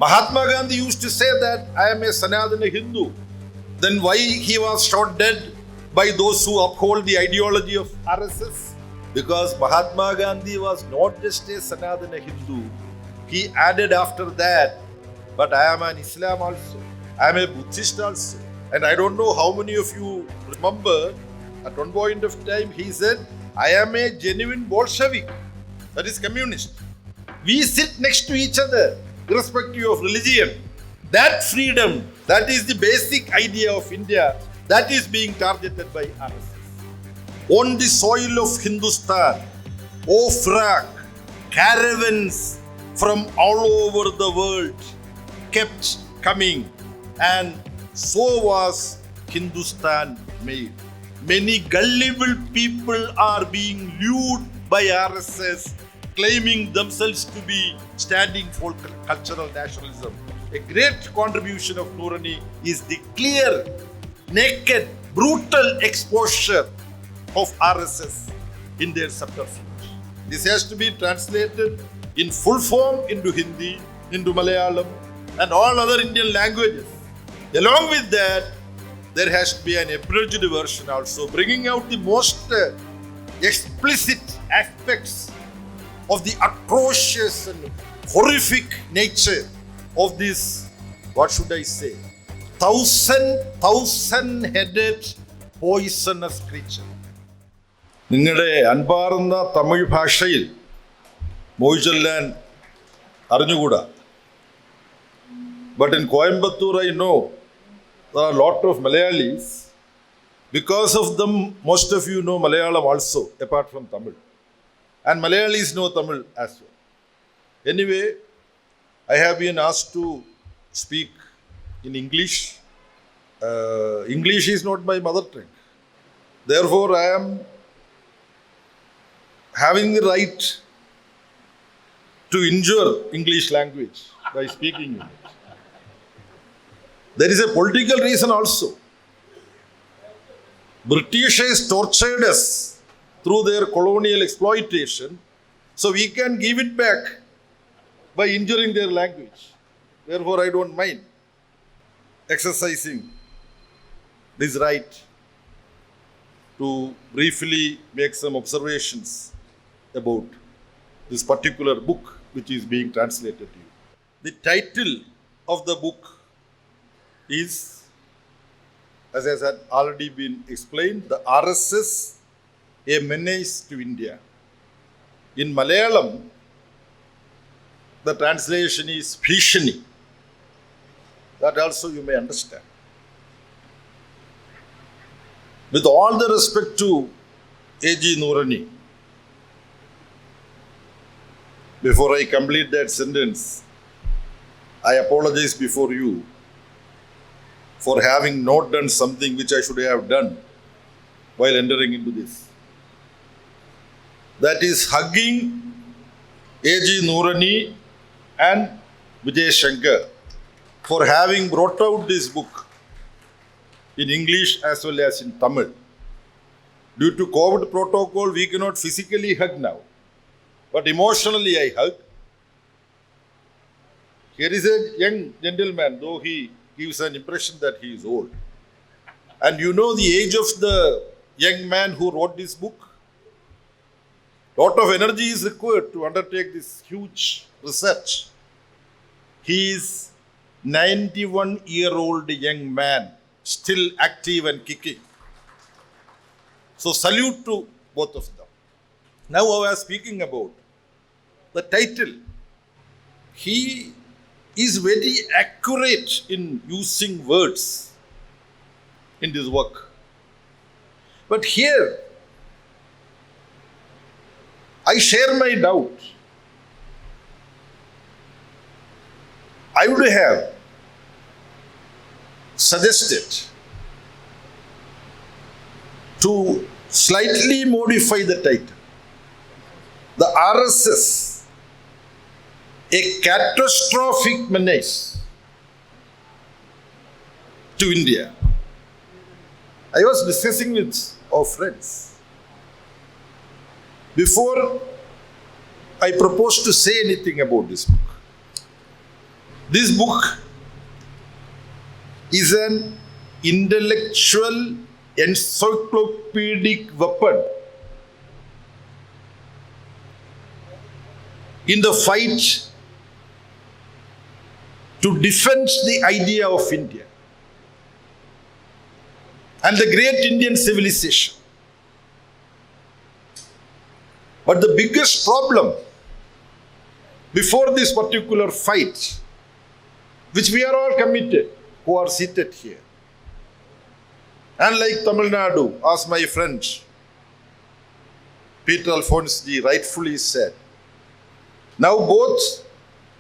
Mahatma Gandhi used to say that I am a Sanatana Hindu. Then why he was shot dead by those who uphold the ideology of RSS? Because Mahatma Gandhi was not just a Sanatana Hindu. He added after that, but I am an Islam also. I am a Buddhist also. And I don't know how many of you remember, at one point of time he said, I am a genuine Bolshevik, that is communist. We sit next to each other, irrespective of religion. That freedom, that is the basic idea of India, that is being targeted by RSS. On the soil of Hindustan, Ofrak, caravans from all over the world kept coming, and so was Hindustan made. Many gullible people are being lured by RSS, claiming themselves to be standing for cultural nationalism. A great contribution of Noorani is the clear, naked, brutal exposure of RSS in their subterfuge. This has to be translated in full form into Hindi, into Malayalam, and all other Indian languages. Along with that, there has to be an abridged version also, bringing out the most explicit aspects of the atrocious and horrific nature of this, what should I say, thousand-headed poisonous creature. നിങ്ങളുടെ അൻപാർന്ന തമിഴ് ഭാഷയിൽ മൊഴി ചൊല്ലാൻ അറിഞ്ഞുകൂടാ. But in Coimbatore, I know there are a lot of Malayalis. Because of them, most of you know Malayalam also, apart from Tamil. And Malayalis know Tamil as well. Anyway, I have been asked to speak in English. English is not my mother tongue. Therefore, I am having the right to injure English language by speaking in it. There is a political reason also. Britishers tortured us through their colonial exploitation, so we can give it back by injuring their language. Therefore, I don't mind exercising this right to briefly make some observations about this particular book which is being translated to you. The title of the book is, as has already been explained, the RSS, a Menace to India. In Malayalam, the translation is Bhishani. That also you may understand. With all the respect to A.G. Noorani, before I complete that sentence, I apologize before you for having not done something which I should have done while entering into this. That is hugging A.G. Noorani and Jayasangh for having brought out this book in English as well as in Tamil. Due to COVID protocol, we cannot physically hug now, but emotionally I hug. Here is a young gentleman, though he gives an impression that he is old. And you know the age of the young man who wrote this book? Lot of energy is required to undertake this huge research. He is 91-year-old young man, still active and kicking. So salute to both of them. Now I was speaking about the title. He is very accurate in using words in this work. But here, I share my doubt. I would have suggested to slightly modify the title. The RSS, a catastrophic menace to India. I was discussing with our friends. Before I proposed to say anything about this book, This book is an intellectual encyclopedic weapon in the fight to defend the idea of India and the great Indian civilization. But the biggest problem before this particular fight, which we are all committed who are seated here, and like Tamil Nadu, as my friend Peter Alphonse ji rightfully said, now both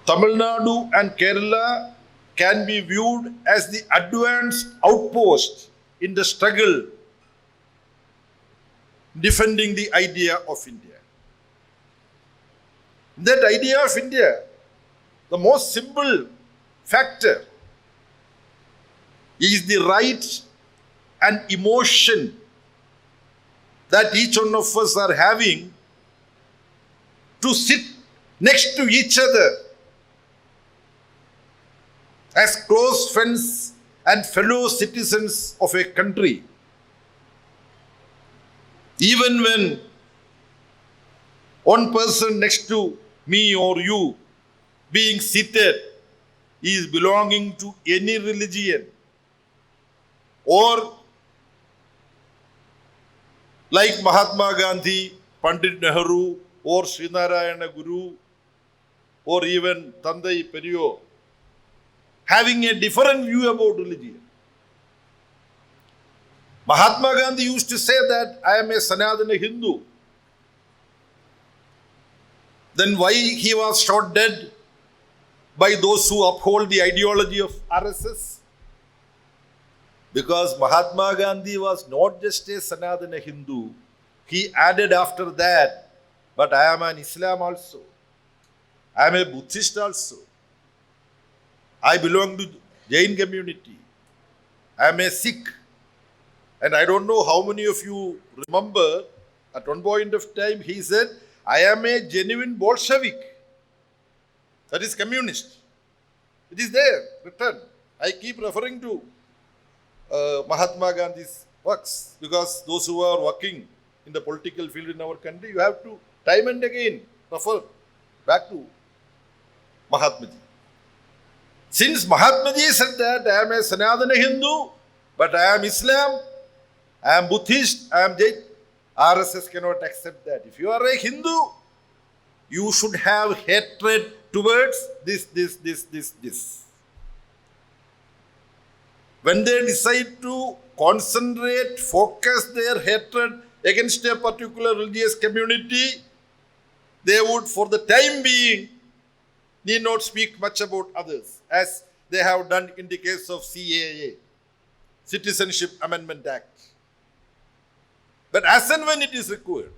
Tamil Nadu and Kerala can be viewed as the advanced outpost in the struggle defending the idea of India. That idea of India, the most simple factor is the right and emotion that each one of us are having to sit next to each other as close friends and fellow citizens of a country. Even when one person next to me or you being seated is belonging to any religion, or like Mahatma Gandhi, Pandit Nehru, or Srinarayana Guru, or even Tandai Periyo, having a different view about religion. Mahatma Gandhi used to say that I am a Sanatana Hindu. Then why he was shot dead by those who uphold the ideology of RSS? Because Mahatma Gandhi was not just a Sanatana Hindu. He added after that, but I am an Islam also. I am a Buddhist also. I belong to Jain community. I am a Sikh. And I don't know how many of you remember, at one point of time he said, I am a genuine Bolshevik. That is communist. It is there, written. I keep referring to Mahatma Gandhi's works, because those who are working in the political field in our country, you have to time and again refer back to Mahatma Ji. Since Mahatma Ji said that I am a Sanatana Hindu, but I am Islam, I am Buddhist, I am Jain, RSS cannot accept that. If you are a Hindu, you should have hatred towards this. When they decide to concentrate, focus their hatred against a particular religious community, they would, for the time being, need not speak much about others, as they have done in the case of CAA, Citizenship Amendment Act. But as and when it is required,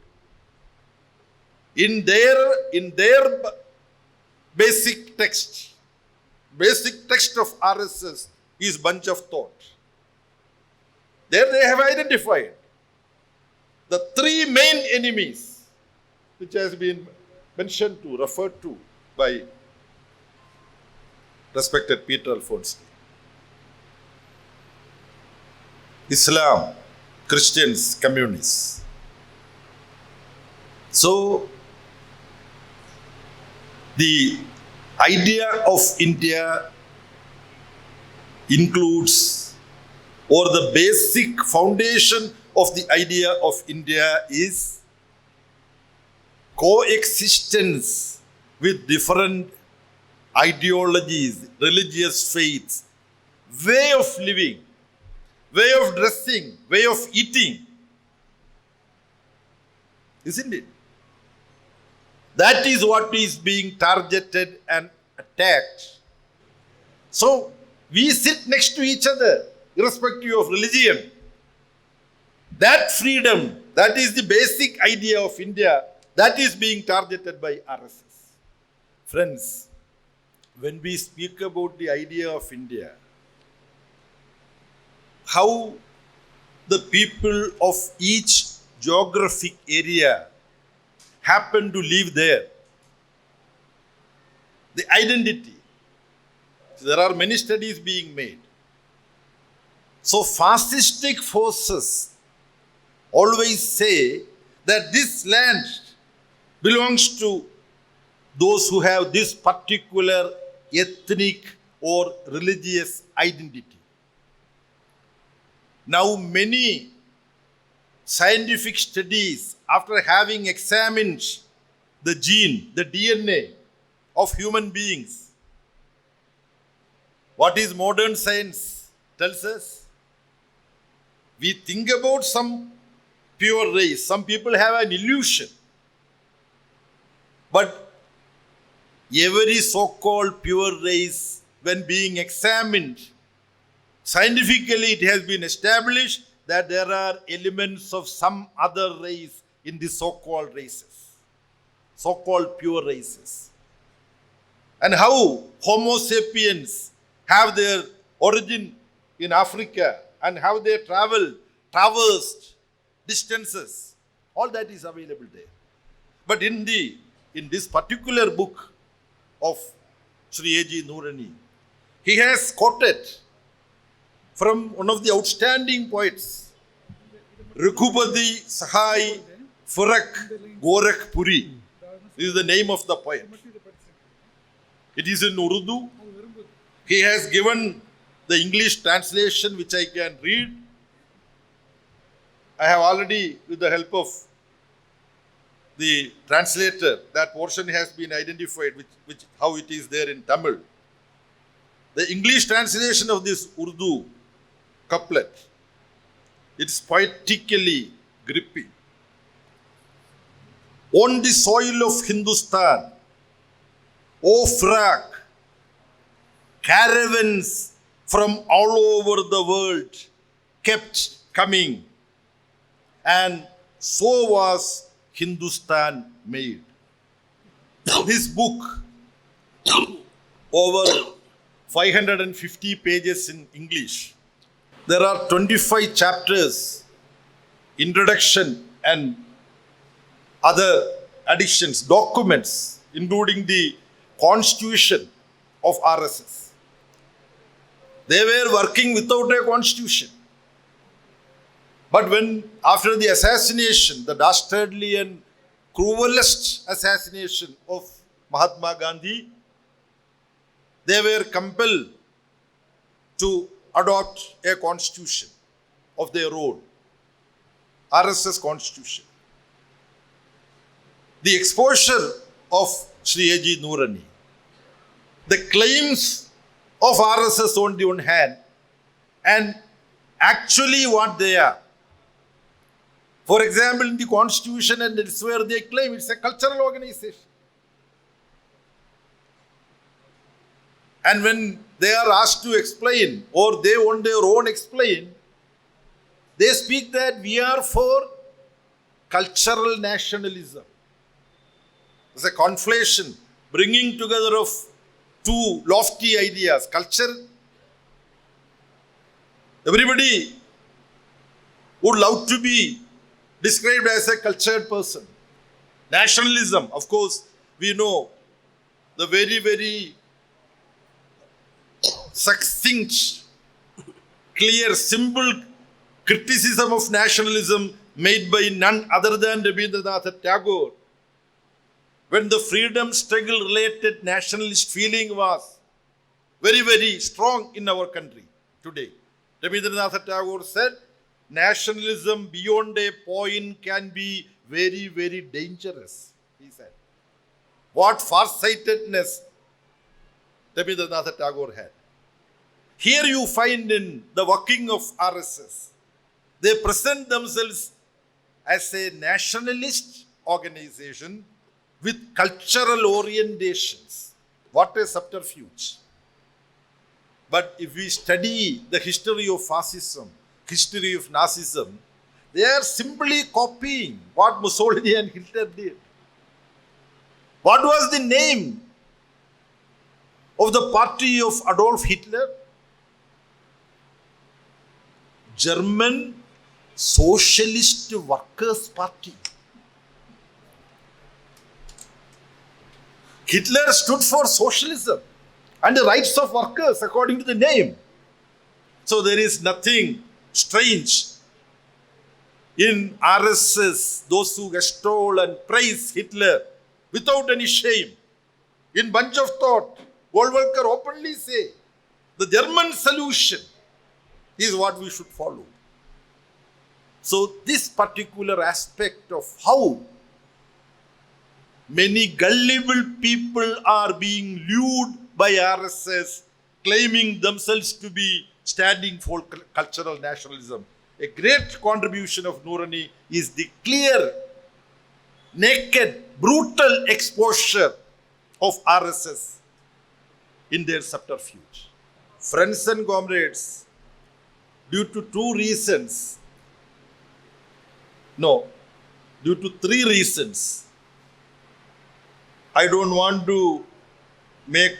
in their basic text of RSS is bunch of thought. There they have identified the three main enemies, which has been mentioned to, referred to by respected Peter Alphonse. Islam, Christians, communists. So, the idea of India includes, or the basic foundation of the idea of India is coexistence with different ideologies, religious faiths, way of living, way of dressing, way of eating. Isn't it? That is what is being targeted and attacked. So, we sit next to each other, irrespective of religion. That freedom, that is the basic idea of India, that is being targeted by RSS. Friends, when we speak about the idea of India, how the people of each geographic area happen to live there, the identity, There are many studies being made. So fascistic forces always say that this land belongs to those who have this particular ethnic or religious identity. Now many scientific studies, after having examined the gene, the DNA of human beings, what is modern science tells us? We think about some pure race. Some people have an illusion. But every so-called pure race, when being examined, scientifically it has been established that there are elements of some other race in the so-called races, so-called pure races. And how Homo sapiens have their origin in Africa and how they traversed distances, all that is available there. But in this particular book of Sri A.G. Noorani, he has quoted from one of the outstanding poets, Raghupati Sahai Furak Gorakhpuri. This is the name of the poet. It is in Urdu. He has given the English translation which I can read. I have already, with the help of the translator, that portion has been identified, which how it is there in Tamil. The English translation of this Urdu couplet, it's poetically gripping. On the soil of Hindustan, O Frak, caravans from all over the world kept coming, and so was Hindustan made. This book, over 550 pages in English. There are 25 chapters, introduction and other additions, documents, including the constitution of RSS. They were working without a constitution. But when, after the assassination, the dastardly and cruelest assassination of Mahatma Gandhi, they were compelled to adopt a constitution of their own, RSS constitution. The exposure of Sri A.G. Noorani, the claims of RSS on the one hand, and actually what they are. For example, in the constitution and elsewhere they claim it's a cultural organization. And when they are asked to explain, or they on their own explain, they speak that we are for cultural nationalism. It's a conflation, bringing together of two lofty ideas. Culture, everybody would love to be described as a cultured person. Nationalism, of course, we know the very, very succinct, clear, simple criticism of nationalism made by none other than Rabindranath Tagore. When the freedom struggle related nationalist feeling was very, very strong in our country today, Rabindranath Tagore said, nationalism beyond a point can be very, very dangerous, he said. What farsightedness Rabindranath Tagore had. Here you find in the working of RSS, they present themselves as a nationalist organization with cultural orientations. What a subterfuge. But if we study the history of fascism, history of Nazism, they are simply copying what Mussolini and Hitler did. What was the name of the party of Adolf Hitler? German Socialist Workers' Party. Hitler stood for socialism. and the rights of workers according to the name. So there is nothing strange in RSS, those who extol and praise Hitler without any shame. In Bunch of Thought, Goldwalker openly say, the German solution is what we should follow. So this particular aspect of how many gullible people are being lured by RSS, claiming themselves to be standing for cultural nationalism. A great contribution of Noorani is the clear, naked, brutal exposure of RSS in their subterfuge. Friends and comrades, due to three reasons, I don't want to make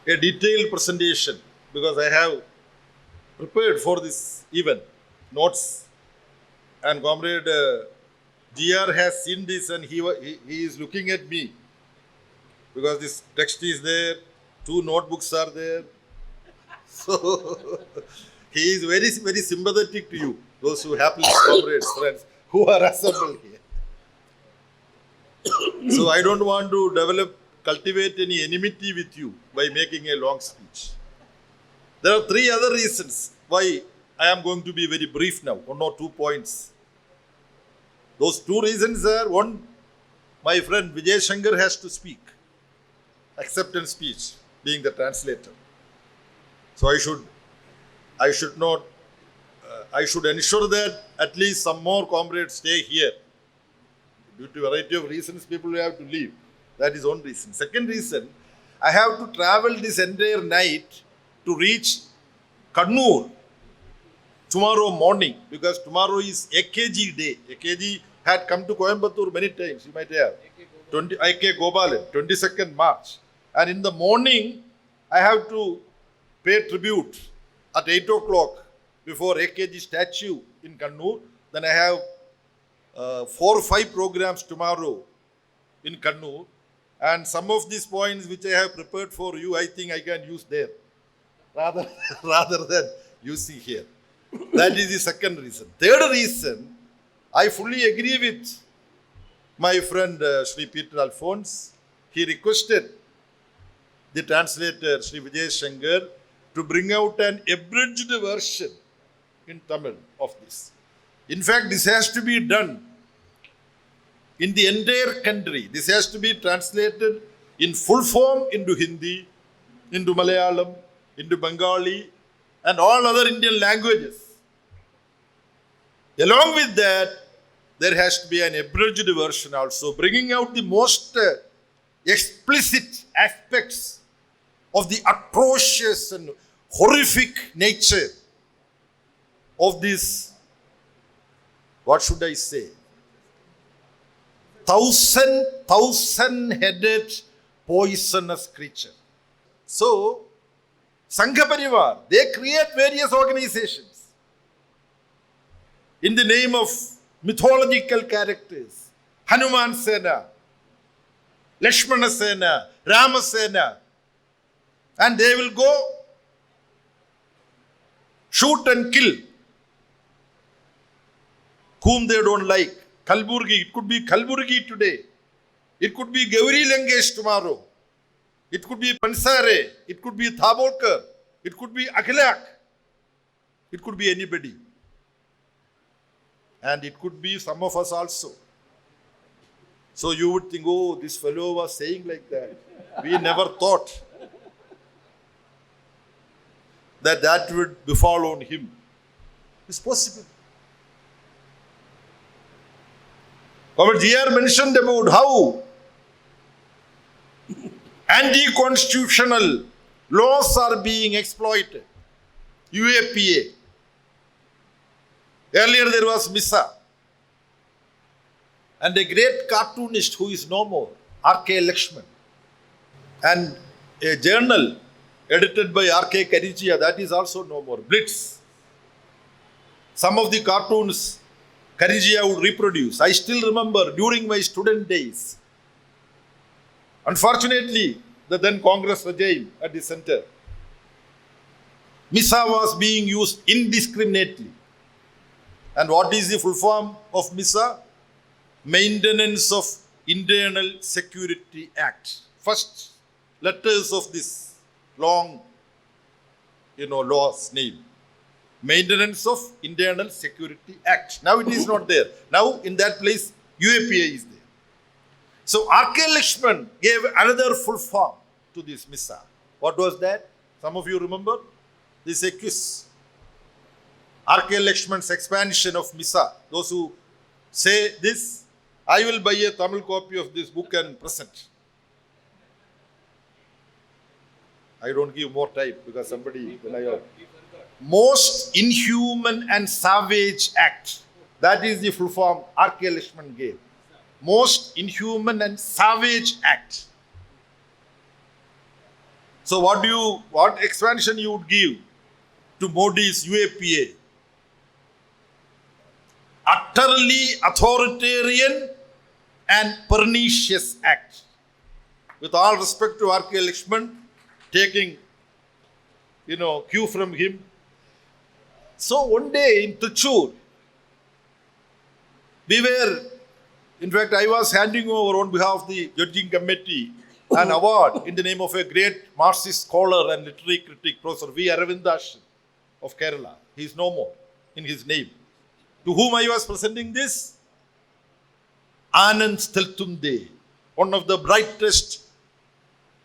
a detailed presentation because I have prepared for this event notes, and comrade GR has seen this and he is looking at me because this text is there, 2 notebooks are there. So he is very, very sympathetic to you, those who happen, comrades, friends, who are assembled here. So I don't want to cultivate any enmity with you by making a long speech. There are 3 other reasons why I am going to be very brief now, 1 or 2 points. Those 2 reasons are, one, my friend Jayasanga has to speak, acceptance speech, being the translator. So I should ensure that at least some more comrades stay here. Due to a variety of reasons, people will have to leave. That is one reason. Second reason, I have to travel this entire night to reach Kannur tomorrow morning, because tomorrow is AKG day. AKG had come to Coimbatore many times, you might have. AK Gopalan, 22nd March. And in the morning, I have to pay tribute at 8 o'clock before AKG statue in Kannur. Then I have 4 or 5 programs tomorrow in Kannur. And some of these points which I have prepared for you, I think I can use there rather than using here. That is the second reason. Third reason, I fully agree with my friend Sri Peter Alphonse. He requested the translator Sri Jayasanga to bring out an abridged version in Tamil of this. In fact, this has to be done in the entire country. This has to be translated in full form into Hindi, into Malayalam, into Bengali, and all other Indian languages. Along with that, there has to be an abridged version also, bringing out the most explicit aspects of the atrocious and horrific nature of this, what should I say, thousand-headed poisonous creature. So, Sangha Parivar, they create various organizations in the name of mythological characters. Hanuman Sena, Lakshmana Sena, Rama Sena. And they will go shoot and kill whom they don't like. Kalburgi, it could be Kalburgi today. It could be Gauri Langesh tomorrow. It could be Pansare. It could be Thabolkar. It could be Akhilak. It could be anybody. And it could be some of us also. So you would think, oh, this fellow was saying like that. We never thought that would befall on him. It's possible. Comrade GR mentioned about how anti-constitutional laws are being exploited. UAPA. Earlier there was MISA. And a great cartoonist who is no more, R.K. Lakshman. And a journal edited by R.K. Karijia, that is also no more. Blitz. Some of the cartoons Karijia would reproduce. I still remember during my student days. Unfortunately, the then Congress regime at the center. MISA was being used indiscriminately. And what is the full form of MISA? Maintenance of Internal Security Act. First letters of this long, law's name. Maintenance of Internal Security Act. Now it is not there. Now in that place, UAPA is there. So R.K. Lakshman gave another full form to this MISA. What was that? Some of you remember? This is a quiz. R.K. Lakshman's expansion of MISA. Those who say this, I will buy a Tamil copy of this book and present. I don't give more time because somebody, most inhuman and savage act. That is the full form R.K. Lakshman gave. Most inhuman and savage act. So what expansion you would give to Modi's UAPA? Utterly authoritarian and pernicious act. With all respect to R.K. Lakshman, taking, cue from him. So one day in Trichure, I was handing over on behalf of the judging committee an award in the name of a great Marxist scholar and literary critic, Professor V. Aravindasan of Kerala. He is no more in his name. To whom I was presenting this? Anand Steltunde, one of the brightest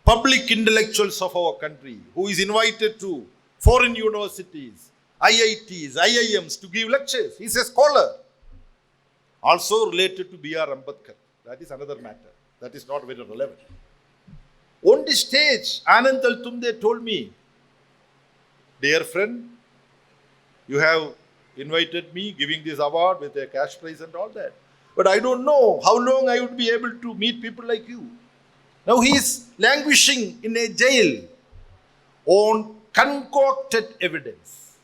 public intellectuals of our country, who is invited to foreign universities, IITs, IIMs to give lectures. He is a scholar. Also related to B.R. Ambedkar. That is another matter. That is not very relevant. On the stage, Anand Steltunde told me, dear friend, you have invited me, giving this award with a cash prize and all that. But I don't know how long I would be able to meet people like you. Now he is languishing in a jail on concocted evidence.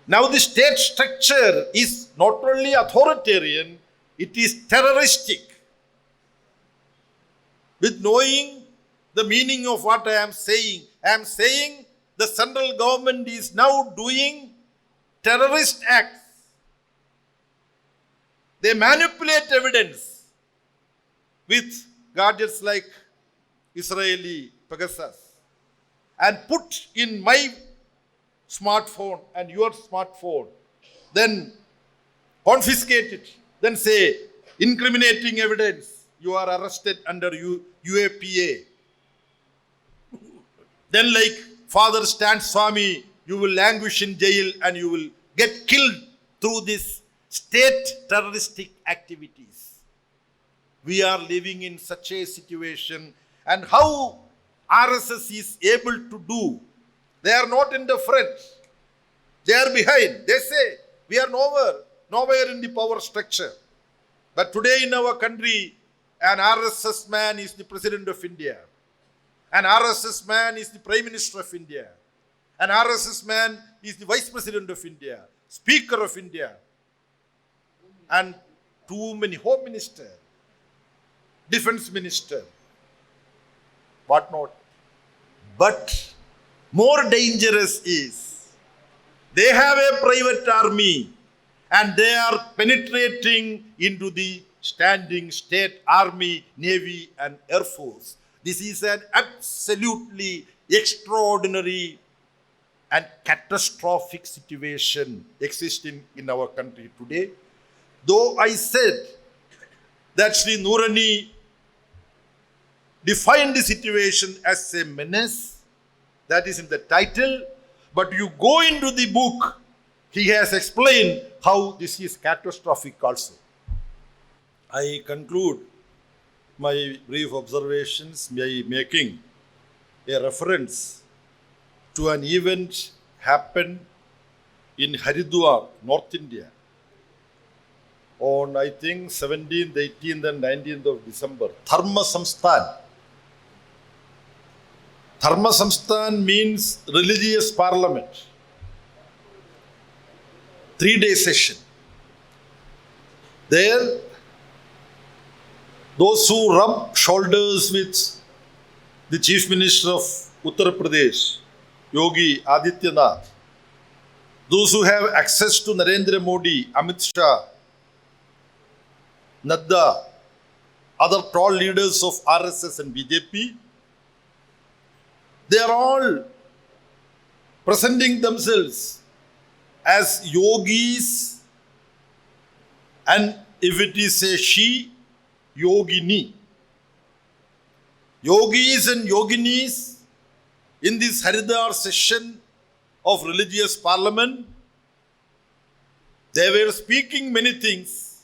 Now the state structure is not only authoritarian, it is terroristic. With knowing the meaning of what I am saying the central government is now doing terrorist acts. They manipulate evidence with gadgets like Israeli Pegasus and put in my smartphone and your smartphone, then confiscate it, then say, incriminating evidence, you are arrested under UAPA. Then like Father Stan Swami, you will languish in jail and you will get killed through this state terroristic activities. We are living in such a situation, and how RSS is able to do, they are not in the front, they are behind. They say, we are nowhere in the power structure. But today in our country, an RSS man is the President of India. An RSS man is the Prime Minister of India. An RSS man is the Vice President of India, Speaker of India, and too many Home Minister, Defense Minister, what not. But more dangerous is, they have a private army and they are penetrating into the standing state army, navy and air force. This is an absolutely extraordinary and catastrophic situation existing in our country today. Though I said that Sri Noorani defined the situation as a menace, that is in the title, but you go into the book, he has explained how this is catastrophic also. I conclude my brief observations by making a reference to an event happened in Haridwar, North India, on I think 17th, 18th and 19th of December. Dharma Samsthan. Dharma Samsthan means religious parliament. 3-day session. There, those who rub shoulders with the Chief Minister of Uttar Pradesh, Yogi Adityanath, those who have access to Narendra Modi, Amit Shah, Nadda, other tall leaders of RSS and BJP, they are all presenting themselves as yogis, and if it is a she, yogini. Yogis and yoginis in this Haridwar session of religious parliament, they were speaking many things,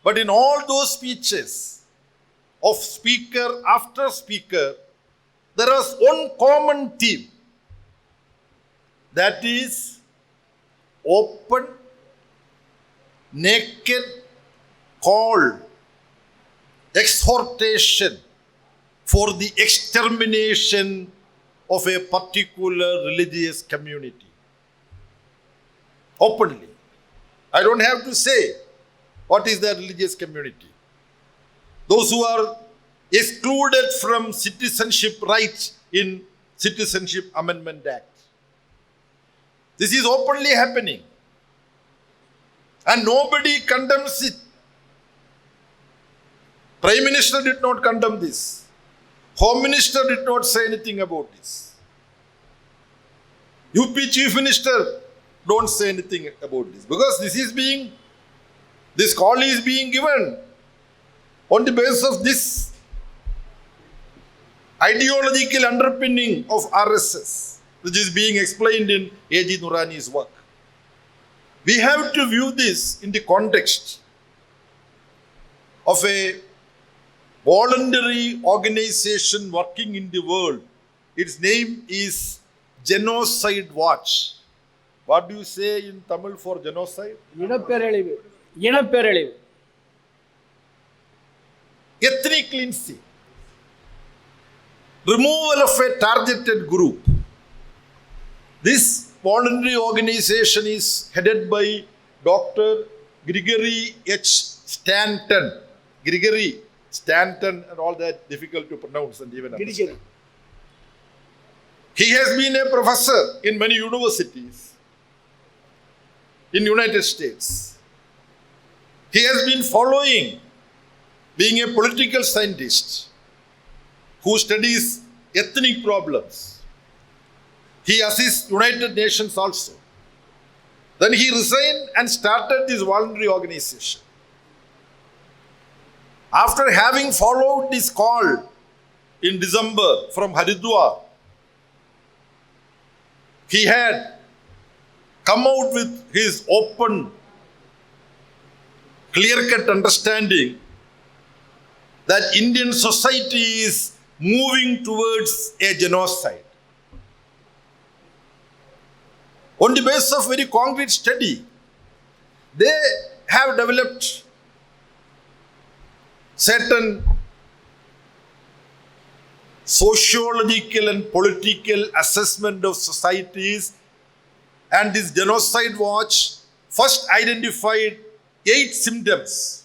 but in all those speeches of speaker after speaker, there was one common theme, that is open, naked call, exhortation for the extermination of a particular religious community. Openly. I don't have to say what is the religious community. Those who are excluded from citizenship rights in Citizenship Amendment Act. This is openly happening. And nobody condemns it. Prime Minister did not condemn this. Home Minister did not say anything about this. UP Chief Minister don't say anything about this. Because this call is being given on the basis of this ideological underpinning of RSS, which is being explained in A.G. Nurani's work. We have to view this in the context of a voluntary organization working in the world. Its name is Genocide Watch. What do you say in Tamil for genocide? Ethnic cleansing. Removal of a targeted group. This voluntary organization is headed by Dr. Gregory H. Stanton. Gregory Stanton and all that, difficult to pronounce and even understand. He has been a professor in many universities in United States. He has been following, being a political scientist who studies ethnic problems. He assists United Nations also. Then he resigned and started this voluntary organization. After having followed this call in December from Haridwar, he had come out with his open, clear-cut understanding that Indian society is moving towards a genocide. On the basis of very concrete study, they have developed certain sociological and political assessment of societies, and this Genocide Watch first identified 8 symptoms,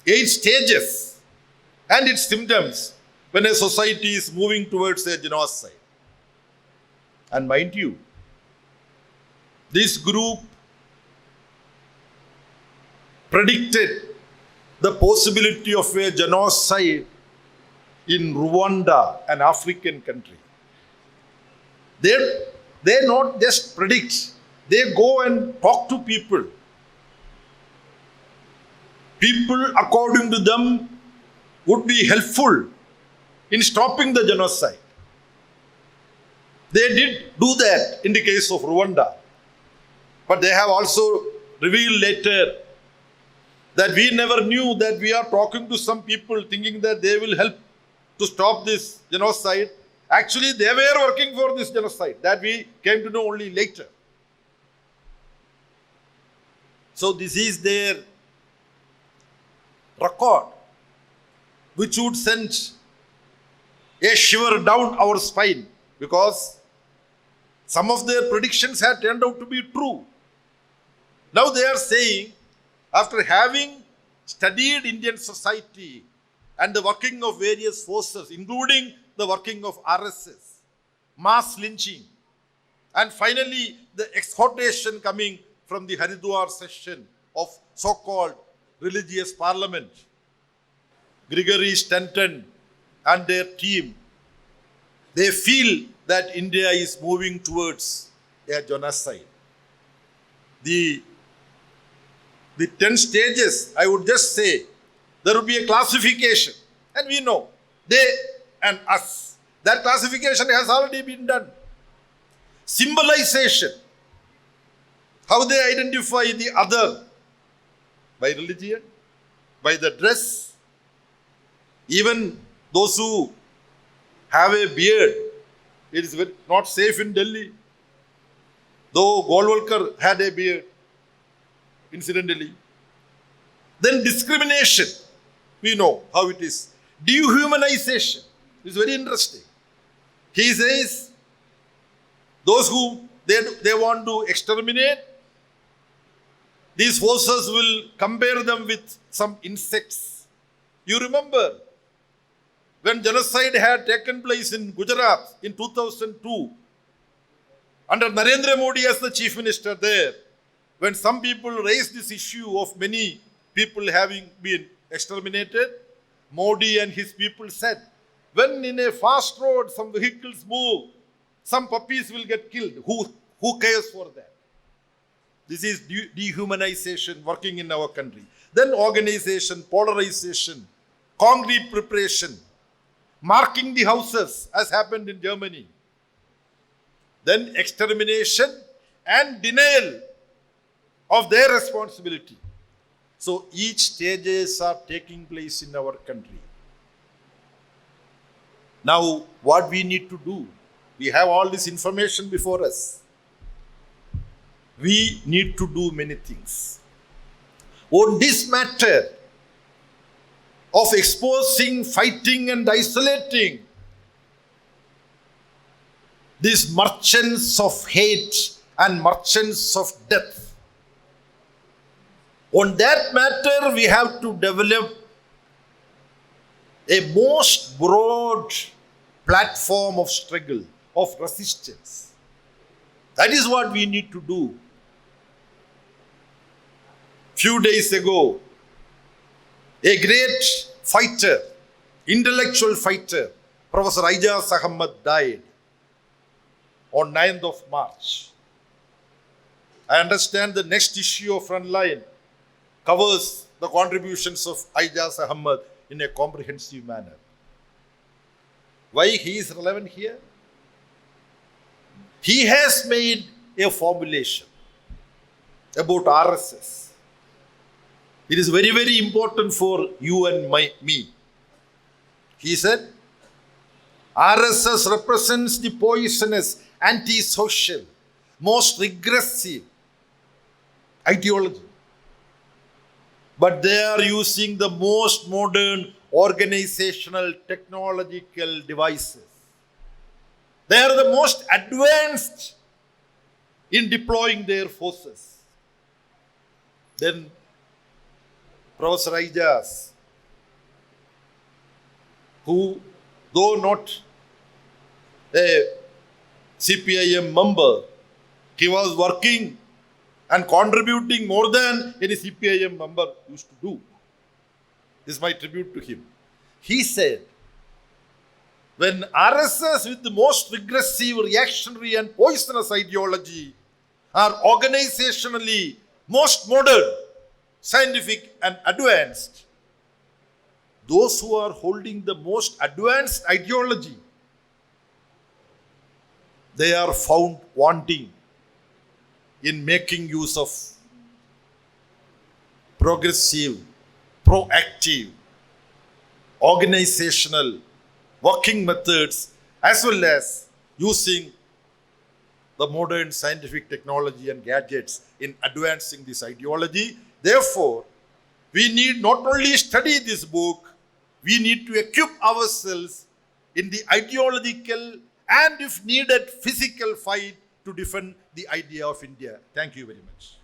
8 stages and its symptoms when a society is moving towards a genocide. And mind you, this group predicted the possibility of a genocide in Rwanda, an African country. They not just predict, they go and talk to people. People, according to them, would be helpful in stopping the genocide. They did do that in the case of Rwanda. But they have also revealed later that we never knew that we are talking to some people thinking that they will help to stop this genocide. Actually, they were working for this genocide. That we came to know only later. So this is their record, which would send a shiver down our spine, because some of their predictions had turned out to be true. Now they are saying, after having studied Indian society and the working of various forces, including the working of RSS, mass lynching, and finally the exhortation coming from the Haridwar session of so-called religious parliament. Gregory Stanton and their team, they feel that India is moving towards a genocide. The 10 stages, I would just say, there will be a classification. And we know, they and us. That classification has already been done. Symbolization, how they identify the other, by religion, by the dress. Even those who have a beard, it is not safe in Delhi. Though Golwalkar had a beard, incidentally. Then discrimination, we know how it is. Dehumanization is very interesting. He says, those who they want to exterminate, these forces will compare them with some insects. You remember when genocide had taken place in Gujarat in 2002, under Narendra Modi as the chief minister there, when some people raised this issue of many people having been exterminated, Modi and his people said, when in a fast road some vehicles move, some puppies will get killed. Who cares for that? This is dehumanization working in our country. Then organization, polarization, concrete preparation, marking the houses as happened in Germany. Then extermination and denial of their responsibility. So each stages are taking place in our country. Now what we need to do, we have all this information before us. We need to do many things. On this matter of exposing, fighting and isolating these merchants of hate and merchants of death, on that matter we have to develop a most broad platform of struggle, of resistance. That is what we need to do. Few days ago, a great fighter, intellectual fighter, Professor Ijaz Ahmad died on 9th of March. I understand the next issue of Frontline covers the contributions of Ijaz Ahmad in a comprehensive manner. Why he is relevant here? He has made a formulation about RSS. It is very, very important for you and me. He said, RSS represents the poisonous, anti-social, most regressive ideology. But they are using the most modern organizational technological devices. They are the most advanced in deploying their forces. Then Professor Ijaz, who though not a CPI-ML member, he was working and contributing more than any CPI-ML member used to do. This is my tribute to him. He said, when RSS with the most regressive, reactionary and poisonous ideology are organizationally most modern, scientific and advanced, those who are holding the most advanced ideology, they are found wanting in making use of progressive, proactive, organizational working methods, as well as using the modern scientific technology and gadgets in advancing this ideology. Therefore, we need not only study this book, we need to equip ourselves in the ideological and, if needed, physical fight to defend the idea of India. Thank you very much.